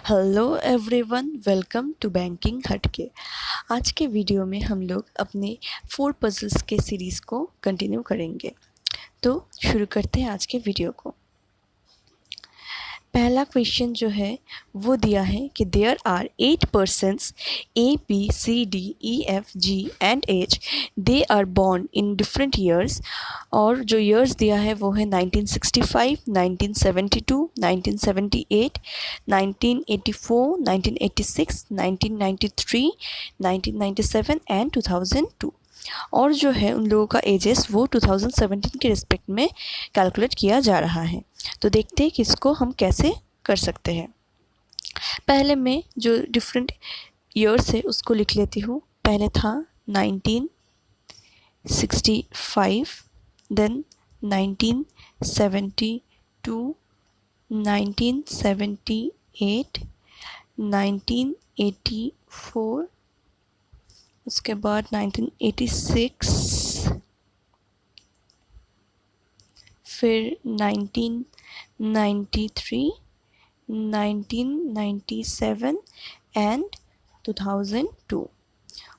Hello everyone, welcome to banking Hatke. आज के video में हम लोग अपने 4 पजल्स के सीरीज़ को कंटिन्यू करेंगे। तो शुरू करते हैं आज के वीडियो को। पहला क्वेश्चन जो है वो दिया है कि there are 8 persons ABCDEFGH they are born in different years. और जो ईयर्स दिया है वो है 1965, 1972, 1978, 1984, 1986, 1993, 1997 एंड 2002। और जो है उन लोगों का एजेस वो 2017 के रिस्पेक्ट में कैलकुलेट किया जा रहा है। तो देखते हैं कि इसको हम कैसे कर सकते हैं। पहले मैं जो डिफरेंट ईयर्स है उसको लिख लेती हूँ। पहले था 1965, देन 1972, 1978, 1984, उसके बाद 1986, फिर 1993, 1997 एंड 2002।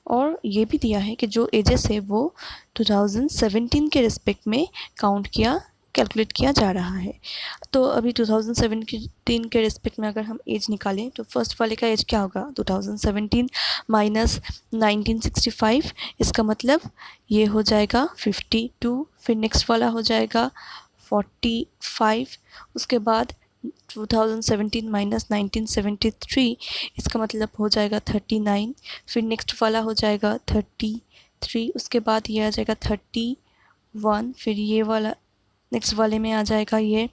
और ये भी दिया है कि जो एजेस है वो 2017 के रिस्पेक्ट में कैलकुलेट किया जा रहा है। तो अभी 2017 के रिस्पेक्ट में अगर हम एज निकालें तो फर्स्ट वाले का एज क्या होगा, 2017 माइनस 1965, इसका मतलब ये हो जाएगा 52। फिर नेक्स्ट वाला हो जाएगा 45, उसके बाद 2017 माइनस 1973, इसका मतलब हो जाएगा 39। फिर नेक्स्ट वाला हो जाएगा 33, उसके बाद ये आ जाएगा 31। फिर ये वाला नेक्स्ट वाले में आ जाएगा ये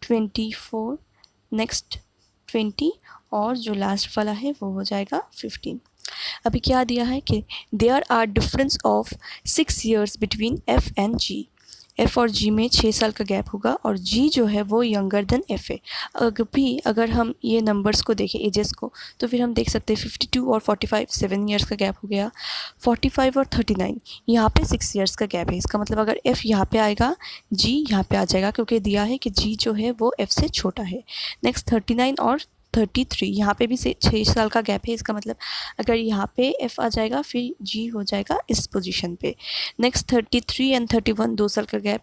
24, नेक्स्ट 20, और जो लास्ट वाला है वो हो जाएगा 15। अभी क्या दिया है कि there are difference of 6 years between F and G. F और जी में 6 साल का गैप होगा और जी जो है वो यंगर देन एफ़ है। अगर हम ये नंबर्स को देखें, एजेस को, तो फिर हम देख सकते हैं 52 और 45 7 ईयर्स का गैप हो गया। 45 और 39 यहाँ पे 6 ईयर्स का गैप है। इसका मतलब अगर एफ़ यहाँ पे आएगा, जी यहाँ पे आ जाएगा, क्योंकि दिया है कि जी जो है वो एफ़ से छोटा है। नेक्स्ट 39 और 33 यहाँ पे भी 6 साल का गैप है। इसका मतलब अगर यहाँ पे एफ़ आ जाएगा फिर जी हो जाएगा इस पोजीशन पे। नेक्स्ट 33 एंड 31 2 साल का गैप।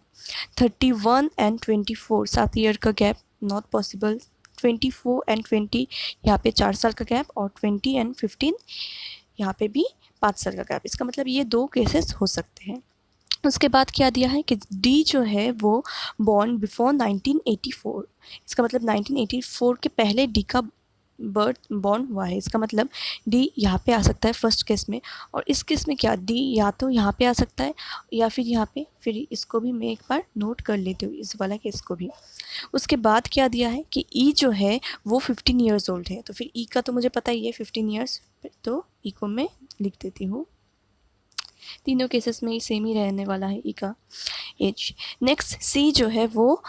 31 एंड 24 7 ईयर का गैप, नॉट पॉसिबल। 24 एंड 20 यहाँ पे 4 साल का गैप, और 20 एंड 15 यहाँ पे भी 5 साल का गैप। इसका मतलब ये 2 केसेस हो सकते हैं। उसके बाद क्या दिया है कि डी जो है वो बॉर्न बिफोर 1984। इसका मतलब 1984 के पहले डी का बॉर्न हुआ है। इसका मतलब डी यहाँ पे आ सकता है फर्स्ट केस में, और इस केस में क्या डी या तो यहाँ पे आ सकता है या फिर यहाँ पे। फिर इसको भी मैं एक बार नोट कर लेती हूँ, इस वाला केस को भी। उसके बाद क्या दिया है कि ई जो है वो 15 ईयर्स ओल्ड है। तो फिर ई का तो मुझे पता ही है 15 ईयर्स, तो ई को मैं लिख देती हूँ। तीनों केसेस में ही सेम ही रहने वाला है ई का एज। नेक्स्ट सी जो है वो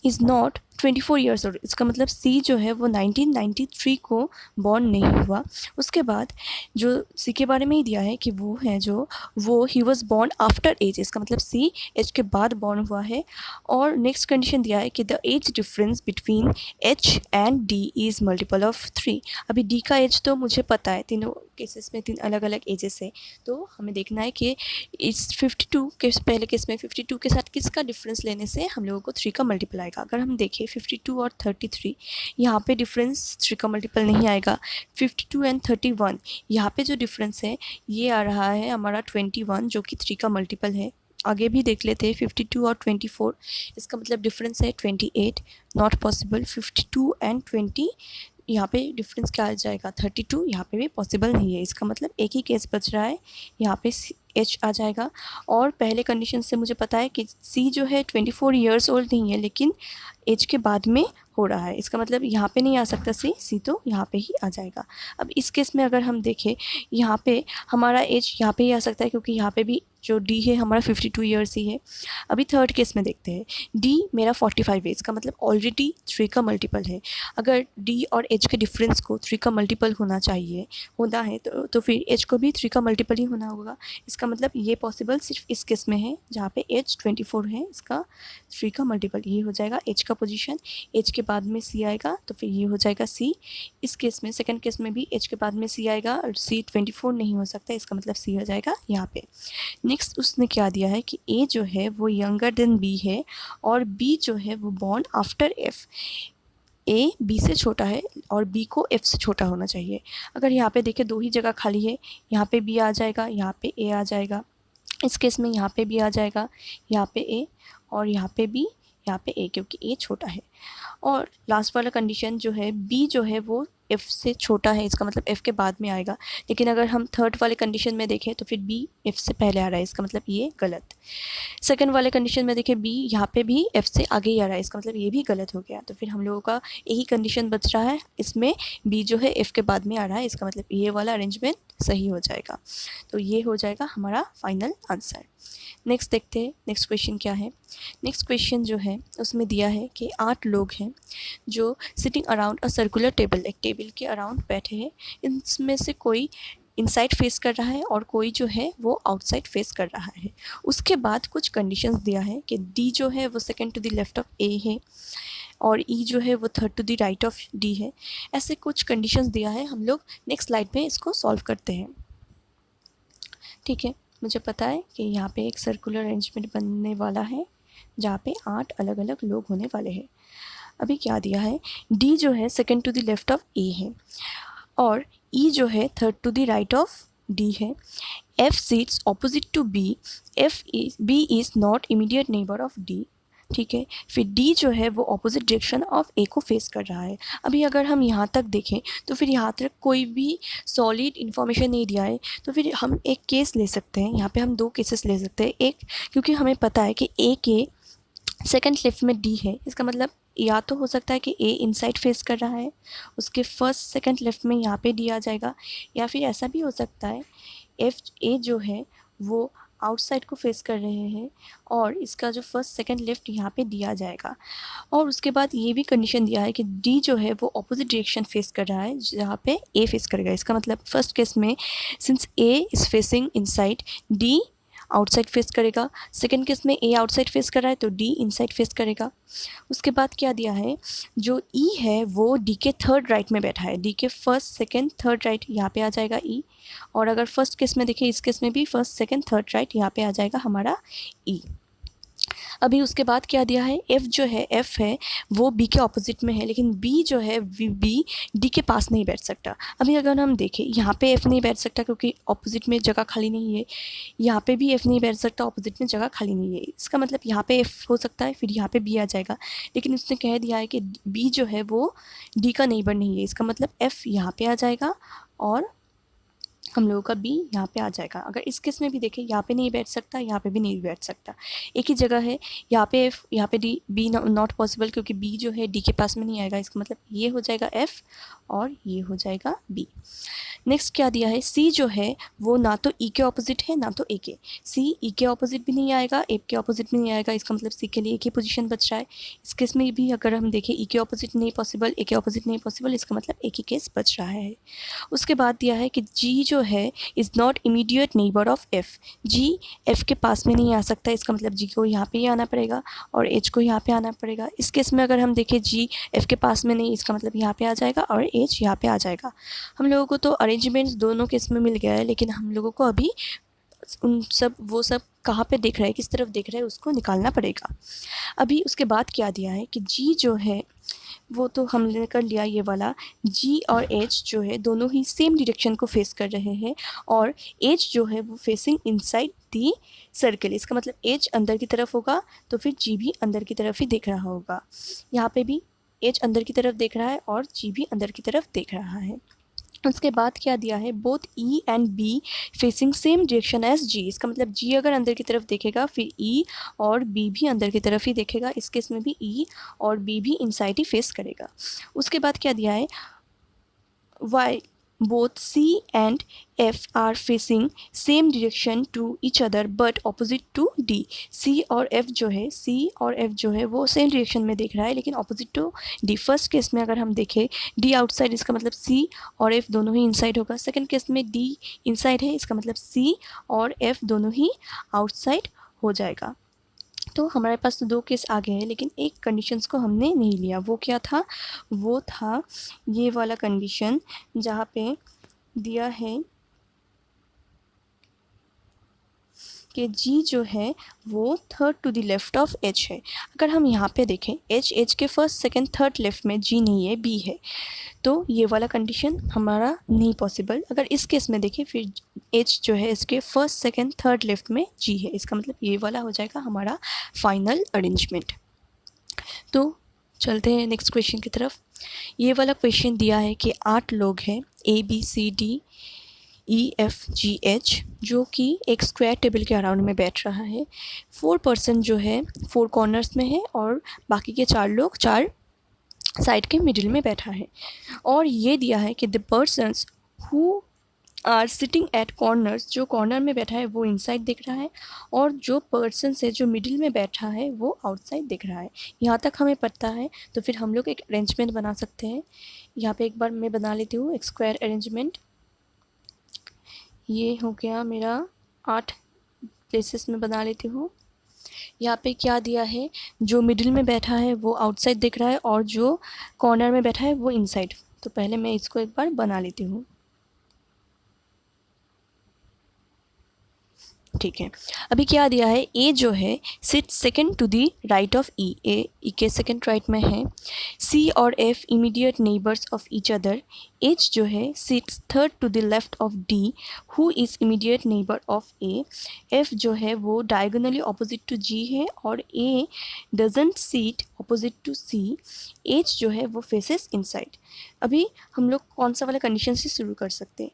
इज़ नॉट 24 ईयर्स ओल्ड। इसका मतलब सी जो है वो 1993 को बॉर्न नहीं हुआ। उसके बाद जो सी के बारे में ही दिया है कि वो है जो वो ही वॉज बॉर्न आफ्टर एज। इसका मतलब सी एज के बाद बॉर्न हुआ है। और नेक्स्ट कंडीशन दिया है कि the age difference between H and D is multiple of 3। अभी डी का एज तो मुझे पता है, तीनों केसेस में 3 अलग अलग एजेस है। तो हमें देखना है कि इस 52 के पहले केस में 52 के साथ किसका डिफरेंस लेने से हम लोगों को 3 का मल्टीपल आएगा। अगर हम देखें 52 और 33, यहाँ पे डिफरेंस 3 का मल्टीपल नहीं आएगा। 52 एंड 31 यहाँ पे जो डिफरेंस है ये आ रहा है हमारा 21, जो कि 3 का मल्टीपल है। आगे भी देख लेते हैं 52 और 24, इसका मतलब डिफरेंस है 28, नॉट पॉसिबल। 52 एंड 20 यहाँ पे डिफरेंस क्या आ जाएगा 32, यहाँ पे भी पॉसिबल नहीं है। इसका मतलब एक ही केस बच रहा है, यहाँ पे एच आ जाएगा। और पहले कंडीशन से मुझे पता है कि सी जो है 24 ईयर्स ओल्ड नहीं है, लेकिन एज के बाद में हो रहा है। इसका मतलब यहाँ पे नहीं आ सकता सी तो यहाँ पे ही आ जाएगा। अब इस केस में अगर हम देखें, यहाँ पे हमारा एज यहाँ पे ही आ सकता है, क्योंकि यहाँ पे भी जो डी है हमारा 52 ईयर्स ही है। अभी थर्ड केस में देखते हैं, डी मेरा 45 है, इसका मतलब ऑलरेडी 3 का मल्टीपल है। अगर डी और एच के डिफरेंस को 3 का मल्टीपल होना है तो फिर एच को भी 3 का मल्टीपल ही होना होगा। इसका मतलब ये पॉसिबल सिर्फ इस केस में है जहाँ पे एच 24 है, इसका 3 का मल्टीपल, ये हो जाएगा एच का पोजीशन। एच के बाद में सी आएगा तो फिर ये हो जाएगा सी। इस केस में सेकंड केस में भी एच के बाद में सी आएगा और सी 24 नहीं हो सकता, इसका मतलब सी हो जाएगा यहाँ पे। नेक्स्ट उसने क्या दिया है कि ए जो है वो यंगर देन बी है और बी जो है वो born after F. A B से छोटा है और बी को एफ से छोटा होना चाहिए। अगर यहाँ पे देखें 2 ही जगह खाली है, यहाँ पे बी आ जाएगा, यहाँ पे ए आ जाएगा। इस केस में यहाँ पे बी आ जाएगा, यहाँ पे ए और यहाँ पे बी, यहाँ पे ए, क्योंकि ए छोटा है। और लास्ट वाला कंडीशन जो है बी जो है वो एफ़ से छोटा है, इसका मतलब एफ़ के बाद में आएगा। लेकिन अगर हम थर्ड वाले कंडीशन में देखें तो फिर बी एफ़ से पहले आ रहा है, इसका मतलब ये गलत। सेकंड वाले कंडीशन में देखें बी यहाँ पे भी एफ़ से आगे ही आ रहा है, इसका मतलब ये भी गलत हो गया। तो फिर हम लोगों का यही कंडीशन बच रहा है, इसमें बी जो है एफ़ के बाद में आ रहा है, इसका मतलब ये वाला अरेंजमेंट सही हो जाएगा। तो ये हो जाएगा हमारा फाइनल आंसर। नेक्स्ट देखते हैं नेक्स्ट क्वेश्चन क्या है। नेक्स्ट क्वेश्चन जो है उसमें दिया है कि 8 लोग हैं जो sitting around a circular table, एक टेबल के अराउंड बैठे हैं। इनमें से कोई इनसाइड फेस कर रहा है और कोई जो है वो आउटसाइड फेस कर रहा है। उसके बाद कुछ कंडीशंस दिया है कि डी जो है वो second to the left of A है और ई जो है वो third to the right of D है। ऐसे कुछ कंडीशंस दिया है, हम लोग नेक्स्ट स्लाइड में इसको सॉल्व करते हैं। ठीक है, मुझे पता है कि यहाँ पे एक सर्कुलर अरेंजमेंट बनने वाला है जहाँ पे 8 अलग अलग लोग होने वाले हैं। अभी क्या दिया है, डी जो है second to the left of A है और ई जो है third to the right of D है। F seats opposite to B, B is not immediate neighbour of D. ठीक है, फिर डी जो है वो ऑपोजिट डायरेक्शन ऑफ ए को फेस कर रहा है। अभी अगर हम यहाँ तक देखें तो फिर यहाँ तक कोई भी सॉलिड इन्फॉर्मेशन नहीं दिया है, तो फिर हम एक केस ले सकते हैं। यहाँ पे हम 2 केसेस ले सकते हैं। एक, क्योंकि हमें पता है कि ए के सेकंड लेफ्ट में डी है, इसका मतलब या तो हो सकता है कि ए इनसाइड फेस कर रहा है, उसके फर्स्ट सेकंड लेफ्ट में यहाँ पे डी आ जाएगा, या फिर ऐसा भी हो सकता है एफ ए जो है वो आउटसाइड को फेस कर रहे हैं और इसका जो फर्स्ट सेकंड लेफ्ट यहाँ पे दिया जाएगा। और उसके बाद ये भी कंडीशन दिया है कि डी जो है वो ऑपोजिट डायरेक्शन फेस कर रहा है जहाँ पे ए फेस करेगा। इसका मतलब फर्स्ट केस में since A is facing inside, D outside face करेगा। सेकंड केस में ए आउटसाइड फेस कर रहा है तो डी इनसाइड फेस करेगा। उसके बाद क्या दिया है, जो ई है वो डी के थर्ड राइट में बैठा है, डी के फर्स्ट सेकंड थर्ड राइट यहाँ पे आ जाएगा ई। और अगर फर्स्ट केस में देखें, इस केस में भी फर्स्ट सेकंड थर्ड राइट यहाँ पे आ जाएगा हमारा ई। अभी उसके बाद क्या दिया है, एफ़ जो है एफ़ है वो बी के ऑपोजिट में है, लेकिन बी जो है बी डी के पास नहीं बैठ सकता। अभी अगर हम देखें यहाँ पे एफ़ नहीं बैठ सकता क्योंकि ऑपोजिट में जगह खाली नहीं है, यहाँ पे भी एफ़ नहीं बैठ सकता, ऑपोजिट में जगह खाली नहीं है। इसका मतलब यहाँ पे एफ़ हो सकता है, फिर यहाँ पे बी आ जाएगा, लेकिन उसने कह दिया है कि बी जो है वो डी का नेबर नहीं है। इसका मतलब एफ़ यहाँ पे आ जाएगा और हम लोगों का बी यहाँ पे आ जाएगा। अगर इस केस में भी देखें, यहाँ पे नहीं बैठ सकता, यहाँ पे भी नहीं बैठ सकता, एक ही जगह है। यहाँ पे एफ, यहाँ पे डी, बी नॉट पॉसिबल क्योंकि बी जो है डी के पास में नहीं आएगा। इसका मतलब ये हो जाएगा एफ़ और ये हो जाएगा बी। नेक्स्ट क्या दिया है, सी जो है वो ना तो ई के ऑपोजिट है ना तो ए के। सी ई के ऑपोजिट भी नहीं आएगा, ए के ऑपोजिट भी नहीं आएगा। इसका मतलब सी के लिए एक ही पोजीशन बच रहा है। इस केस में भी अगर हम देखें, ई के ऑपोजिट नहीं पॉसिबल, ए के ऑपोजिट नहीं पॉसिबल, इसका मतलब एक ही केस बच रहा है। उसके बाद दिया है कि जी जो है is not immediate neighbour of F, G F के पास में नहीं आ सकता। इसका मतलब जी को यहाँ पे ही आना पड़ेगा और एच को यहाँ पे आना पड़ेगा। इस केस में अगर हम देखें जी एफ़ के पास में नहीं, इसका मतलब यहाँ पे आ जाएगा और एच यहाँ पे आ जाएगा। हम लोगों को तो अरेंजमेंट्स दोनों केस में मिल गया है, लेकिन हम लोगों को अभी वो सब कहाँ पे देख रहा है, किस तरफ देख रहा है, उसको निकालना पड़ेगा। अभी उसके बाद क्या दिया है कि जी जो है वो तो हमने कर लिया, ये वाला जी और एच जो है दोनों ही सेम डायरेक्शन को फेस कर रहे हैं और एच जो है वो फेसिंग इनसाइड दी सर्कल। इसका मतलब एच अंदर की तरफ होगा तो फिर जी भी अंदर की तरफ ही देख रहा होगा। यहाँ पे भी एच अंदर की तरफ देख रहा है और जी भी अंदर की तरफ देख रहा है। उसके बाद क्या दिया है, both E and B facing same direction as G. इसका मतलब जी अगर अंदर की तरफ देखेगा फिर ई और बी भी अंदर की तरफ ही देखेगा। इस केस में भी ई और बी भी इनसाइड ही फेस करेगा। उसके बाद क्या दिया है, Y both C and F are facing same direction to each other but opposite to D. C और F जो है वो सेम डायरेक्शन में देख रहा है लेकिन opposite to D. First case में अगर हम देखें D आउटसाइड, इसका मतलब C और F दोनों ही इनसाइड होगा. सेकंड केस में D इनसाइड है, इसका मतलब C और F दोनों ही आउटसाइड हो जाएगा. तो हमारे पास तो 2 केस आ गए हैं लेकिन एक कंडीशंस को हमने नहीं लिया. वो क्या था? वो था ये वाला कंडीशन जहाँ पे दिया है कि G जो है वो third to the left of H है. अगर हम यहाँ पे देखें H के फर्स्ट सेकंड थर्ड लेफ़्ट में G नहीं है, B है, तो ये वाला कंडीशन हमारा नहीं पॉसिबल. अगर इस केस में देखें फिर H जो है इसके फर्स्ट सेकंड थर्ड लेफ़्ट में G है, इसका मतलब ये वाला हो जाएगा हमारा फाइनल अरेंजमेंट. तो चलते हैं नेक्स्ट क्वेश्चन की तरफ. ये वाला क्वेश्चन दिया है कि 8 लोग हैं ABCDEFGH जो कि एक स्क्वायर टेबल के अराउंड में बैठ रहा है. 4 पर्सन जो है 4 कॉर्नर्स में है और बाकी के 4 लोग 4 साइड के मिडिल में बैठा है. और ये दिया है कि the persons who are sitting at corners, जो कॉर्नर में बैठा है वो इनसाइड दिख रहा है और जो पर्सन है जो मिडिल में बैठा है वो आउटसाइड दिख रहा है. यहाँ तक हमें पता है तो फिर हम लोग एक अरेंजमेंट बना सकते हैं. यहाँ पे एक बार मैं बना लेती हूँ एक स्क्वायर अरेंजमेंट. ये हो गया मेरा 8 प्लेसेस में बना लेती हूँ. यहाँ पे क्या दिया है, जो मिडिल में बैठा है वो आउटसाइड दिख रहा है और जो कॉर्नर में बैठा है वो इनसाइड. तो पहले मैं इसको एक बार बना लेती हूँ. ठीक है. अभी क्या दिया है, ए जो है sit second to the right of E. A के सेकंड राइट में है. सी और F immediate neighbours of each other. H जो है sits third to the left of D who is immediate neighbour of A. F जो है वो diagonally opposite to G है और A doesn't seat opposite to C. H जो है वो फेसेस इनसाइड. अभी हम लोग कौन सा वाला कंडीशन से शुरू कर सकते हैं.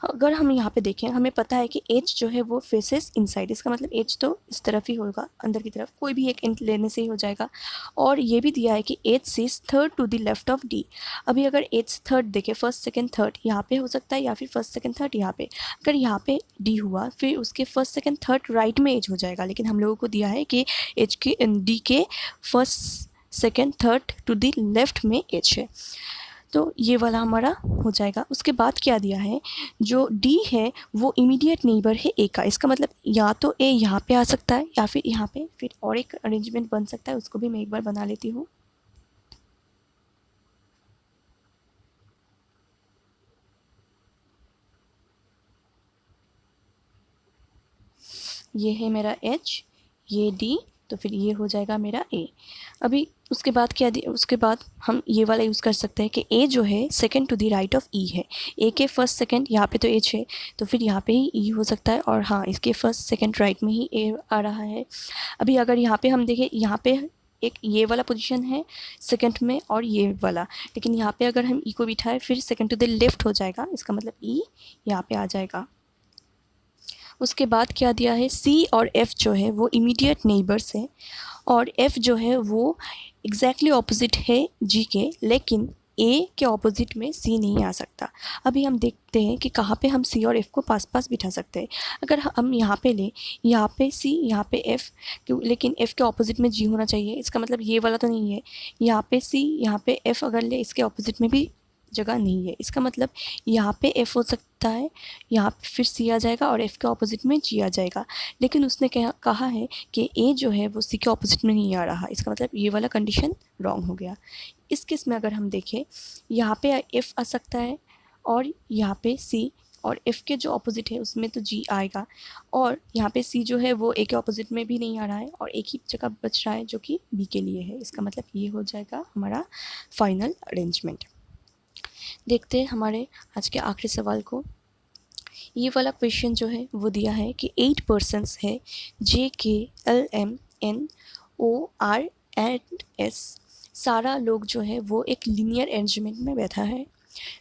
अगर हम यहाँ पे देखें हमें पता है कि एच जो है वो फेसेस इनसाइड, इसका मतलब एच तो इस तरफ ही होगा, अंदर की तरफ, कोई भी एक इंट लेने से ही हो जाएगा. और ये भी दिया है कि H sees third to the left of D. अभी अगर एच थर्ड देखें फर्स्ट सेकंड थर्ड यहाँ पे हो सकता है या फिर फर्स्ट सेकंड थर्ड यहाँ पे. अगर यहाँ पे डी हुआ फिर उसके फर्स्ट सेकंड थर्ड राइट में एच हो जाएगा, लेकिन हम लोगों को दिया है कि एच के डी के first second third to the left में एच है. तो ये वाला हमारा हो जाएगा. उसके बाद क्या दिया है, जो डी है वो इमीडिएट नेबर है ए का. इसका मतलब या तो ए यहाँ पे आ सकता है या फिर यहाँ पे, फिर और एक अरेंजमेंट बन सकता है, उसको भी मैं एक बार बना लेती हूँ. ये है मेरा एच, ये डी, तो फिर ये हो जाएगा मेरा ए. अभी उसके बाद क्या उसके बाद हम ये वाला यूज़ कर सकते हैं कि ए जो है second to the right of E है. ए के फर्स्ट सेकंड यहाँ पे तो एच है तो फिर यहाँ पे ही ई हो सकता है और हाँ इसके फर्स्ट सेकंड राइट में ही ए आ रहा है. अभी अगर यहाँ पे हम देखें यहाँ पे एक ये वाला पोजीशन है सेकंड में और ये वाला, लेकिन यहाँ पे अगर हम ई को बिठाएं फिर सेकंड टू द लेफ्ट हो जाएगा, इसका मतलब ई यहाँ पे आ जाएगा. उसके बाद क्या दिया है, सी और एफ़ जो है वो इमीडिएट नेबर्स है और एफ़ जो है वो एग्जैक्टली ऑपोजिट है जी के, लेकिन ए के ऑपोजिट में सी नहीं आ सकता. अभी हम देखते हैं कि कहाँ पे हम सी और एफ़ को पास पास बिठा सकते हैं. अगर हम यहाँ पे लें, यहाँ पे सी यहाँ पे एफ़, लेकिन एफ़ के ऑपोजिट में जी होना चाहिए, इसका मतलब ये वाला तो नहीं है. यहाँ पे सी यहाँ पे एफ़ अगर ले, इसके ऑपोजिट में भी जगह नहीं है, इसका मतलब यहाँ पे एफ़ हो सकता है, यहाँ पे फिर सी आ जाएगा और एफ़ के ऑपोजिट में जी आ जाएगा. लेकिन उसने कहा है कि ए जो है वो सी के ऑपोजिट में नहीं आ रहा, इसका मतलब ये वाला कंडीशन रॉन्ग हो गया. इस केस में अगर हम देखें यहाँ पे एफ़ आ सकता है और यहाँ पे सी, और एफ़ के जो ऑपोजिट है उसमें तो जी आएगा, और यहाँ पे सी जो है वो ए के ऑपोजिट में भी नहीं आ रहा है और एक ही जगह बच रहा है जो कि बी के लिए है. इसका मतलब ये हो जाएगा हमारा फाइनल अरेंजमेंट. देखते हैं हमारे आज के आखिरी सवाल को. ये वाला क्वेश्चन जो है वो दिया है कि 8 पर्सन्स है JKLMNORS. सारा लोग जो है वो एक लीनियर अरेंजमेंट में बैठा है.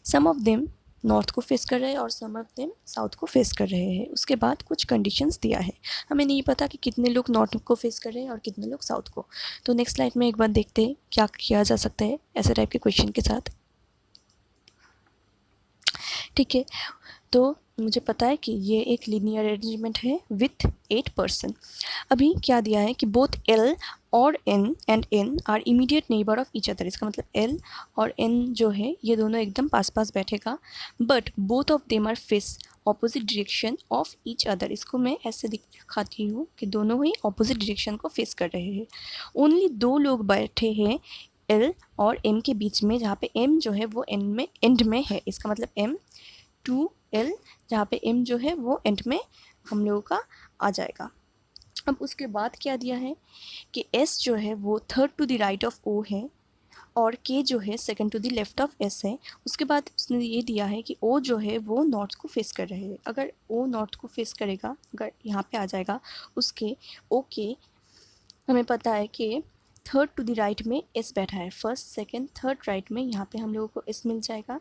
सम ऑफ देम नॉर्थ को फेस कर रहे हैं और सम ऑफ देम साउथ को फेस कर रहे हैं. उसके बाद कुछ कंडीशंस दिया है, हमें नहीं पता कि कितने लोग नॉर्थ को फेस कर रहे हैं और कितने लोग साउथ को. तो नेक्स्ट स्लाइड में एक बार देखते हैं क्या किया जा सकता है ऐसे टाइप के क्वेश्चन के साथ. ठीक है, तो मुझे पता है कि ये एक लीनियर अरेंजमेंट है विथ 8 पर्सन। अभी क्या दिया है कि बोथ एल और N and N are immediate neighbour of each other. इसका मतलब एल और एन जो है ये दोनों एकदम पास पास बैठेगा, but both of them are face opposite direction of each other. इसको मैं ऐसे दिखाती हूँ कि दोनों ही ऑपोजिट डायरेक्शन को फेस कर रहे हैं। ओनली 2 लोग बैठे हैं एल और एम के बीच में, जहाँ पे एम जो है वो एंड में है। इसका मतलब एम टू एल, जहाँ पे एम जो है वो एंड में हम लोगों का आ जाएगा। अब उसके बाद क्या दिया है कि एस जो है वो third to the right of O है और के जो है second to the left of S है। उसके बाद उसने ये दिया है कि ओ जो है वो नॉर्थ को फेस कर रहे हैं। अगर ओ नॉर्थ को फेस करेगा, अगर यहाँ पे आ जाएगा उसके ओ के, हमें पता है कि थर्ड टू द राइट में एस बैठा है, फर्स्ट सेकंड थर्ड राइट में यहाँ पे हम लोगों को एस मिल जाएगा।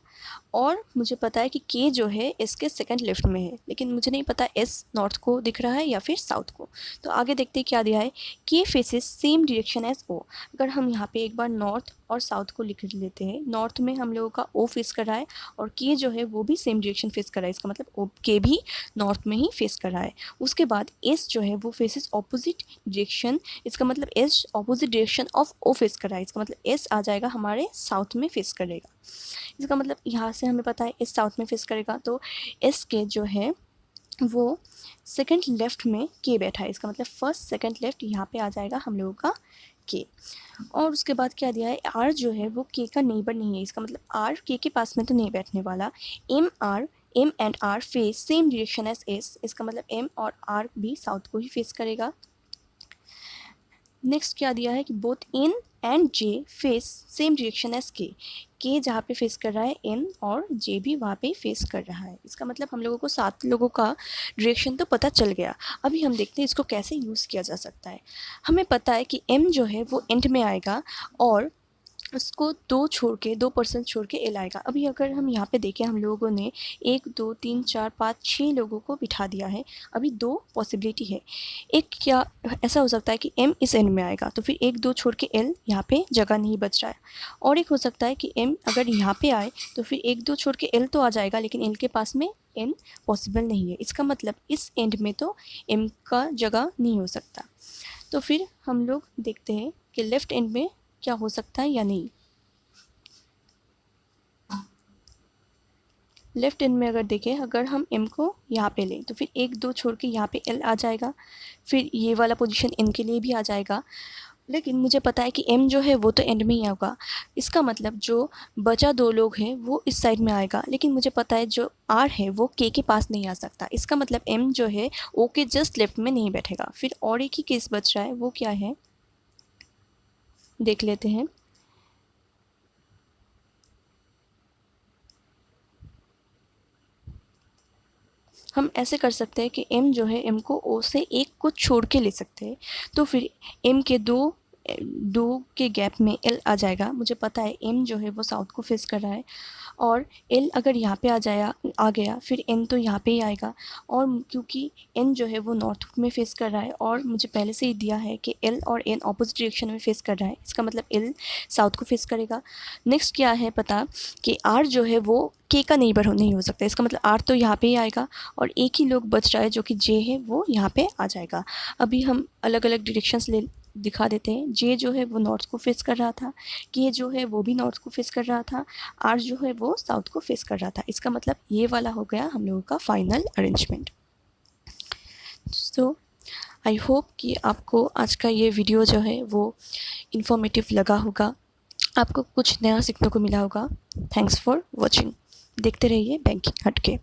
और मुझे पता है कि के जो है एस के सेकंड लेफ्ट में है, लेकिन मुझे नहीं पता एस नॉर्थ को दिख रहा है या फिर साउथ को। तो आगे देखते हैं क्या दिया है। के फेसेस सेम डायरेक्शन एज ओ। अगर हम यहाँ पे एक बार नॉर्थ और साउथ को लिख लेते हैं, नॉर्थ में हम लोगों का ओ फेस कर रहा है और के जो है वो भी सेम डायरेक्शन फेस कर रहा है। इसका मतलब ओ के भी नॉर्थ में ही फेस कर रहा है। उसके बाद एस जो है वो फेसेस ऑपोजिट डायरेक्शन। इसका मतलब S opposite direction of O face कर रहा है। इसका मतलब एस आ जाएगा हमारे साउथ में फेस करेगा। इसका मतलब यहाँ से हमें पता है एस साउथ में फेस करेगा, तो एस के जो है वो सेकंड लेफ्ट में के बैठा है। इसका मतलब फर्स्ट सेकंड लेफ्ट यहाँ पे आ जाएगा हम लोगों का के। और उसके बाद क्या दिया है, आर जो है वो के का नेबर नहीं है। इसका मतलब आर के पास में तो नहीं बैठने वाला। M and R face same direction as S. इसका मतलब एम और आर भी साउथ को ही फेस करेगा। नेक्स्ट क्या दिया है कि both N and J face same direction as K जहाँ पे फेस कर रहा है एन और जे भी वहाँ पे फेस कर रहा है। इसका मतलब हम लोगों को 7 लोगों का डायरेक्शन तो पता चल गया। अभी हम देखते हैं इसको कैसे यूज़ किया जा सकता है। हमें पता है कि एम जो है वो एंड में आएगा और उसको 2 पर्सन छोड़ के एल आएगा। अभी अगर हम यहाँ पे देखें, हम लोगों ने 1 2 3 4 5 6 लोगों को बिठा दिया है। अभी 2 पॉसिबिलिटी है। एक क्या ऐसा हो सकता है कि एम इस एंड में आएगा, तो फिर 1 2 छोड़ के एल यहाँ पे जगह नहीं बच रहा है। और एक हो सकता है कि एम अगर यहाँ पे आए तो फिर 1 2 छोड़ के एल तो आ जाएगा, लेकिन एल के पास में एन पॉसिबल नहीं है। इसका मतलब इस एंड में तो एम का जगह नहीं हो सकता। तो फिर हम लोग देखते हैं कि लेफ़्ट एंड में क्या हो सकता है या नहीं। लेफ्ट एंड में अगर देखें, अगर हम एम को यहाँ पे लें तो फिर 1 2 छोड़ के यहाँ पे एल आ जाएगा, फिर ये वाला पोजीशन एन के लिए भी आ जाएगा। लेकिन मुझे पता है कि एम जो है वो तो एंड में ही होगा। इसका मतलब जो बचा 2 लोग हैं वो इस साइड में आएगा, लेकिन मुझे पता है जो आर है वो के पास नहीं आ सकता। इसका मतलब एम जो है ओ के जस्ट लेफ्ट में नहीं बैठेगा। फिर और एक ही केस बच रहा है, वो क्या है देख लेते हैं। हम ऐसे कर सकते हैं कि m जो है m को o से 1 को छोड़ के ले सकते हैं, तो फिर m के दो के गैप में l आ जाएगा। मुझे पता है m जो है वो साउथ को फेस कर रहा है और l अगर यहाँ पे आ गया फिर n तो यहाँ पे ही आएगा। और क्योंकि n जो है वो नॉर्थ में फेस कर रहा है और मुझे पहले से ही दिया है कि l और n ऑपोजिट डायरेक्शन में फेस कर रहा है, इसका मतलब l साउथ को फेस करेगा। नेक्स्ट क्या है पता कि r जो है वो k का नेबर नहीं हो सकता। इसका मतलब r तो यहाँ पे ही आएगा और एक ही लोग बच रहा है जो कि j है, वो यहाँ पे आ जाएगा। अभी हम अलग अलग डायरेक्शंस दिखा देते हैं। जे जो है वो नॉर्थ को फेस कर रहा था, के जो है वो भी नॉर्थ को फेस कर रहा था, आर जो है वो साउथ को फेस कर रहा था। इसका मतलब ये वाला हो गया हम लोगों का final arrangement. So I hope कि आपको आज का ये वीडियो जो है वो इन्फॉर्मेटिव लगा होगा, आपको कुछ नया सीखने को मिला होगा। Thanks for watching. देखते रहिए बैंकिंग हटके।